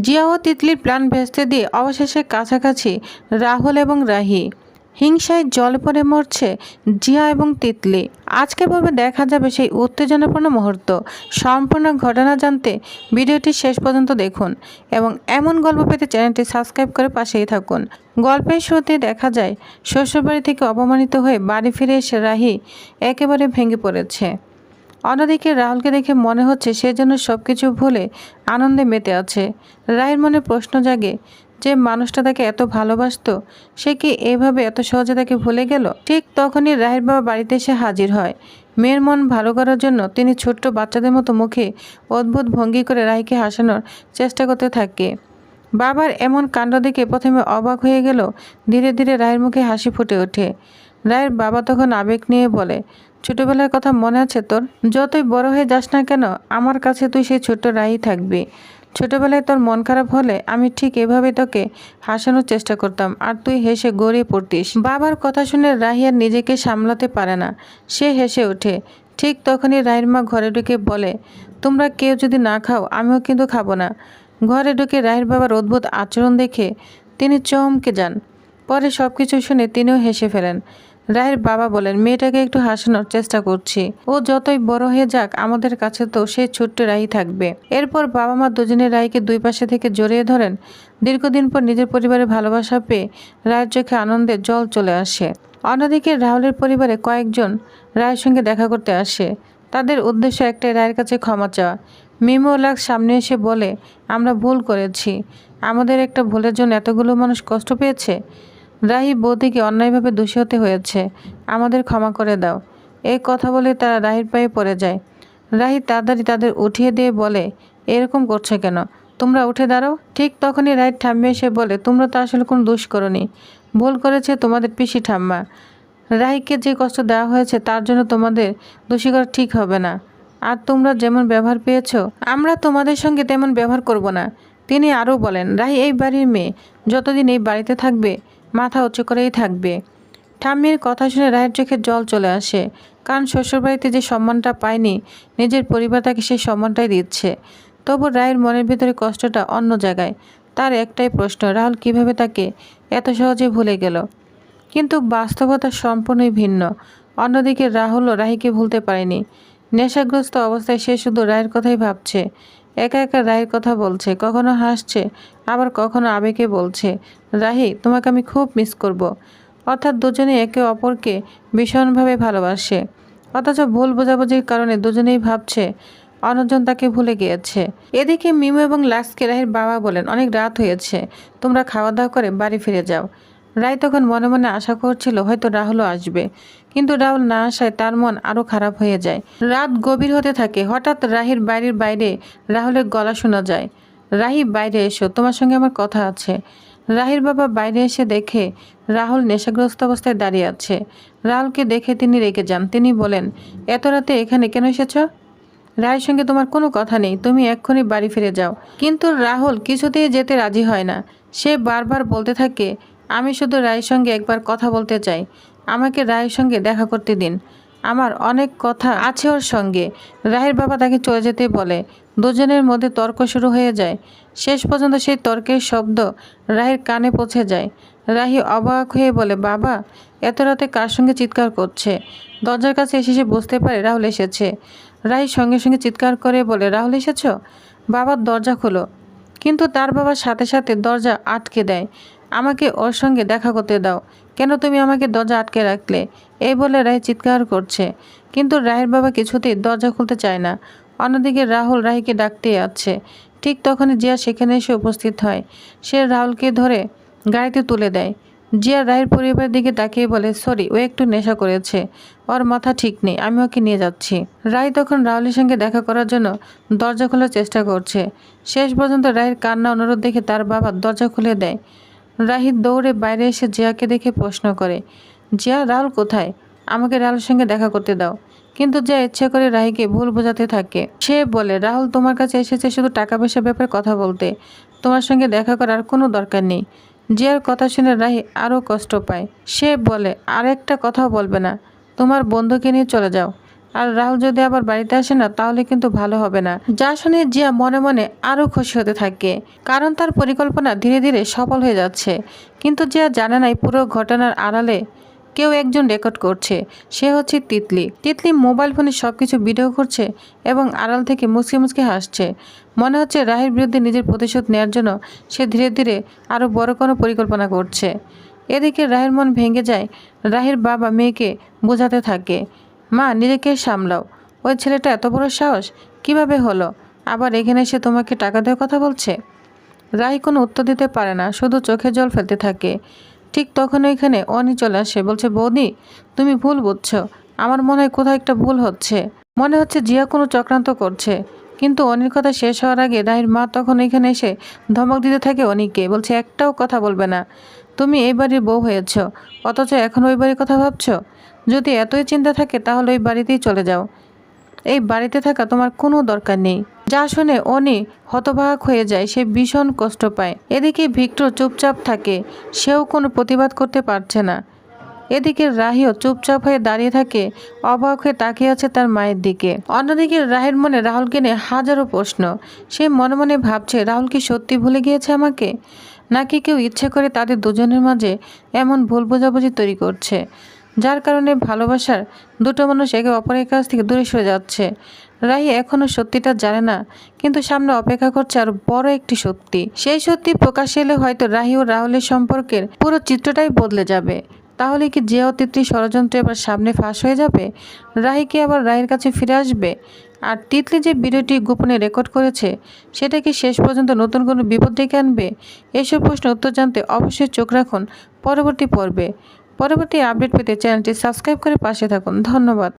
জিয়া ও তিতলির প্ল্যান ভেস্তে দিয়ে অবশেষে কাছাকাছি রাহুল এবং রাহি। হিংসায় জলে পড়ে মরছে জিয়া এবং তিতলি। আজকের পর্বে দেখা যাবে সেই উত্তেজনাপূর্ণ মুহূর্ত। সম্পূর্ণ ঘটনা জানতে ভিডিওটি শেষ পর্যন্ত দেখুন এবং এমন গল্প পেতে চ্যানেলটি সাবস্ক্রাইব করে পাশেই থাকুন। গল্পের শুরুতে দেখা যায় শ্বশুরবাড়ি থেকে অপমানিত হয়ে বাড়ি ফিরে এসে রাহি একেবারে ভেঙে পড়েছে। অন্যদিকে রাহুলকে দেখে মনে হচ্ছে সে যেন সবকিছু ভুলে আনন্দে মেতে আছে। রায়ের মনে প্রশ্ন জাগে, যে মানুষটা তাকে এত ভালোবাসতো সে কি এভাবে এত সহজে তাকে ভুলে গেল? ঠিক তখনই রাহের বাবা বাড়িতে এসে হাজির হয়। মেয়ের মন ভালো করার জন্য তিনি ছোট্ট বাচ্চাদের মতো মুখে অদ্ভুত ভঙ্গি করে রাহিকে হাসানোর চেষ্টা করতে থাকে। বাবার এমন কাণ্ড দেখে প্রথমে অবাক হয়ে গেল, ধীরে ধীরে রায়ের মুখে হাসি ফুটে ওঠে। রায়ের বাবা তখন আবেগ নিয়ে বলে, ছোটবেলার কথা মনে আছে তোর? যতই বড় হয়ে যাস না কেন আমার কাছে তুই সেই ছোট্ট রায়ই থাকবি। ছোটবেলায় তোর মন খারাপ হলে আমি ঠিক এভাবে তোকে হাসানোর চেষ্টা করতাম আর তুই হেসে গড়িয়ে পড়তিস। বাবার কথা শুনে রাহি আর নিজেকে সামলাতে পারে না, সে হেসে ওঠে। ঠিক তখনই রায়ের মা ঘরে ঢুকে বলে, তোমরা কেউ যদি না খাও আমিও কিন্তু খাবো না। ঘরে ঢুকে রায়ের বাবার অদ্ভুত আচরণ দেখে তিনি চমকে যান। পরে সব কিছু শুনে তিনিও হেসে ফেলেন। রায়ের বাবা বলেন, মেয়েটাকে একটু হাসানোর চেষ্টা করছি, ও যতই বড় হয়ে যাক আমাদের কাছে তো সেই ছোট্ট রাই থাকবে। এরপর বাবা মা দুজনে রায়কে দুই পাশে থেকে জড়িয়ে ধরেন। দীর্ঘদিন পর নিজের পরিবারের ভালোবাসা পেয়ে রায়ের চোখে আনন্দে জল চলে আসে। অন্যদিকে রাহুলের পরিবারে কয়েকজন রায়ের সঙ্গে দেখা করতে আসে। তাদের উদ্দেশ্য একটাই, রায়ের কাছে ক্ষমা চাওয়া। মিমো ও লাক্স সামনে এসে বলে, আমরা ভুল করেছি, আমাদের একটা ভুলের জন্য এতগুলো মানুষ কষ্ট পেয়েছে। রাহি বৌদিকে অন্যায়ভাবে দোষী হতে হয়েছে, আমাদের ক্ষমা করে দাও। এই কথা বলে তারা রাহির পায়ে পড়ে যায়। রাহি তাড়াতাড়ি তাদের উঠিয়ে দিয়ে বলে, এরকম করছে কেন? তোমরা উঠে দাঁড়াও। ঠিক তখনই রাহির ঠাম্মি এসে বলে, তোমরা তো আসলে কোনো দোষ করনি, ভুল করেছে তোমাদের পিসি ঠাম্মা। রাহিকে যে কষ্ট দেওয়া হয়েছে তার জন্য তোমাদের দোষী করা ঠিক হবে না। আর তোমরা যেমন ব্যবহার পেয়েছো আমরা তোমাদের সঙ্গে তেমন ব্যবহার করব না। তিনি আরও বলেন, রাহি এই বাড়ির মেয়ে, যতদিন এই বাড়িতে থাকবে মাথা উঁচু করেই থাকবে। ঠাম্মির কথা শুনে রায়ের চোখে জল চলে আসে, কারণ শ্বশুরবাড়িতে যে সম্মানটা পায়নি নিজের পরিবার তাকে সেই সম্মানটাই দিচ্ছে। তবু রায়ের মনের ভিতরে কষ্টটা অন্য জায়গায়। তার একটাই প্রশ্ন, রাহুল কিভাবে তাকে এত সহজে ভুলে গেল? কিন্তু বাস্তবতা সম্পূর্ণই ভিন্ন। অন্যদিকে রাহুলও রাহিকে ভুলতে পারেনি। নেশাগ্রস্ত অবস্থায় সে শুধু রায়ের কথাই ভাবছে। একা একা রায়ের কথা বলছে, কখনো হাসছে আবার কখনো আবেগে বলছে, রাহি তোমাকে আমি খুব মিস করব। অর্থাৎ দুজনে একে অপরকে ভীষণভাবে ভালোবাসে, অথচ ভুল বোঝাবুঝির কারণে দুজনেই ভাবছে অন্যজন তাকে ভুলে গিয়েছে। এদিকে মিমু এবং লাক্সকে রাহির বাবা বলেন, অনেক রাত হয়েছে, তোমরা খাওয়া দাওয়া করে বাড়ি ফিরে যাও। রায় তখন মনে মনে আশা করছিল হয়তো রাহুলও আসবে, কিন্তু রাহুল না আসায় তার মন আরও খারাপ হয়ে যায়। রাত গভীর হতে থাকে। হঠাৎ রাহির বাড়ির বাইরে রাহুলের গলা শোনা যায়, রাহি বাইরে এসো, তোমার সঙ্গে আমার কথা আছে। রাহির বাবা বাইরে এসে দেখে রাহুল নেশাগ্রস্ত অবস্থায় দাঁড়িয়ে আছে। রাহুলকে দেখে তিনি রেগে যান। তিনি বলেন, এত রাতে এখানে কেন এসেছ? রায়ের সঙ্গে তোমার কোনো কথা নেই, তুমি এক্ষুনি বাড়ি ফিরে যাও। কিন্তু রাহুল কিছুতেই যেতে রাজি হয় না। সে বারবার বলতে থাকে, আমি শুধু রায়ের সঙ্গে একবার কথা বলতে চাই, আমাকে রায়ের সঙ্গে দেখা করতে দিন, আমার অনেক কথা আছে ওর সঙ্গে। রাহের বাবা তাকে চলে যেতে বলে। দুজনের মধ্যে তর্ক শুরু হয়ে যায়। শেষ পর্যন্ত সেই তর্কের শব্দ রাহের কানে পৌঁছে যায়। রাহি অবাক হয়ে বলে, বাবা এত রাতে কার সঙ্গে চিৎকার করছে? দরজার কাছে এসে সে বুঝতে পারে রাহুল এসেছে। রাহি সঙ্গে সঙ্গে চিৎকার করে বলে, রাহুল এসেছ? বাবার দরজা খোলো। কিন্তু তার বাবার সাথে সাথে দরজা আটকে দেয়। আমাকে ওর সঙ্গে দেখা করতে দাও, কেন তুমি আমাকে দরজা আটকে রাখলে? এই বলে রাহি চিৎকার করছে, কিন্তু রাহের বাবা কিছুতেই দরজা খুলতে চায় না। অন্যদিকে রাহুল রাহিকে ডাকতে যাচ্ছে। ঠিক তখনই জিয়া সেখানে এসে উপস্থিত হয়। সে রাহুলকে ধরে গাড়িতে তুলে দেয়। জিয়া রাহের পরিবারের দিকে তাকিয়ে বলে, সরি, ও একটু নেশা করেছে, ওর মাথা ঠিক নেই, আমি ওকে নিয়ে যাচ্ছি। রাহি তখন রাহুলের সঙ্গে দেখা করার জন্য দরজা খোলার চেষ্টা করছে। শেষ পর্যন্ত রাহের কান্না অনুরোধ দেখে তার বাবা দরজা খুলে দেয়। রাহি দৌড়ে বাইরে এসে জিয়াকে দেখে প্রশ্ন করে, জিয়া, রাহুল কোথায়? আমাকে রাহুলের সঙ্গে দেখা করতে দাও। কিন্তু জিয়া ইচ্ছে করে রাহিকে ভুল বোঝাতে থাকে। সে বলে, রাহুল তোমার কাছে এসেছে শুধু টাকা পয়সার ব্যাপারে কথা বলতে, তোমার সঙ্গে দেখা করার কোনো দরকার নেই। জিয়ার কথা শুনে রাহি আরও কষ্ট পায়। সে বলে, আর একটা কথাও বলবে না, তোমার বন্ধুকে নিয়ে চলে যাও। আর রাহুল যদি আবার বাড়িতে আসে না তাহলে কিন্তু ভালো হবে না। যা শুনে জিয়া মনে মনে আরও খুশি হতে থাকে, কারণ তার পরিকল্পনা ধীরে ধীরে সফল হয়ে যাচ্ছে। কিন্তু জিয়া জানে না এই পুরো ঘটনার আড়ালে কেউ একজন রেকর্ড করছে। সে হচ্ছে তিতলি। তিতলি মোবাইল ফোনে সবকিছু ভিডিও করছে এবং আড়াল থেকে মুচকে মুচকে হাসছে। মনে হচ্ছে রাহির বিরুদ্ধে নিজের প্রতিশোধ নেওয়ার জন্য সে ধীরে ধীরে আরও বড় কোনো পরিকল্পনা করছে। এদিকে রাহির মন ভেঙে যায়। রাহির বাবা মেয়েকে বোঝাতে থাকে, মা নিজেকে সামলাও, ওই ছেলেটা এত বড় সাহস কিভাবে হলো, আবার এখানে এসে তোমাকে টাকা দেওয়ার কথা বলছে। রাহি কোনো উত্তর দিতে পারে না, শুধু চোখে জল ফেলতে থাকে। ঠিক তখন ওইখানে অনি চলে আসে, বলছে, বৌদি তুমি ভুল বুঝছো, আমার মনে হয় কোথাও একটা ভুল হচ্ছে, মনে হচ্ছে জিয়া কোনো চক্রান্ত করছে। কিন্তু অনির কথা শেষ হওয়ার আগে রাহির মা তখন এখানে এসে ধমক দিতে থাকে অনিকে, বলছে, একটাও কথা বলবে না, তুমি এই বাড়ির বউ হয়েছ, অথচ এখন ওই বাড়ির কথা ভাবছো। যদি এতই চিন্তা থাকে তাহলে ওই বাড়িতেই চলে যাও, এই বাড়িতে থাকা তোমার কোনো দরকার নেই। যা শুনে অনি হতবাক হয়ে যায়, সে ভীষণ কষ্ট পায়। এদিকে ভিক্টর চুপচাপ থাকে, সেও কোনো প্রতিবাদ করতে পারছে না। এদিকে রাহিও চুপচাপ হয়ে দাঁড়িয়ে থাকে, অবাক হয়ে তাকিয়ে আছে তার মায়ের দিকে। অন্যদিকে রাহের মনে রাহুলকে নিয়ে হাজারো প্রশ্ন। সে মনে মনে ভাবছে, রাহুল কি সত্যি ভুলে গিয়েছে আমাকে, নাকি কেউ ইচ্ছে করে তাদের দুজনের মাঝে এমন ভুল বোঝাবুঝি তৈরি করছে, যার কারণে ভালোবাসার দুটো মানুষ একে অপরের কাছ থেকে দূরে সরে যাচ্ছে। রাহি এখনও সত্যিটা জানে না, কিন্তু সামনে অপেক্ষা করছে আর বড় একটি সত্যি। সেই সত্যি প্রকাশ এলে হয়তো রাহি ও রাহুলের সম্পর্কের পুরো চিত্রটাই বদলে যাবে। তাহলে কি জিয়া ও তিতলির ষড়যন্ত্র এবার সামনে ফাঁস হয়ে যাবে? রাহি কি আবার রাহির কাছে ফিরে আসবে? আর তিতলি যে ভিডিওটি গোপনে রেকর্ড করেছে সেটা কি শেষ পর্যন্ত নতুন কোনো বিপদ ডেকে আনবে? এসব প্রশ্ন উত্তর জানতে অবশ্যই চোখ রাখুন পরবর্তী পর্বে। পরবর্তী আপডেট পেতে চ্যানেলটি সাবস্ক্রাইব করে পাশে থাকুন। ধন্যবাদ।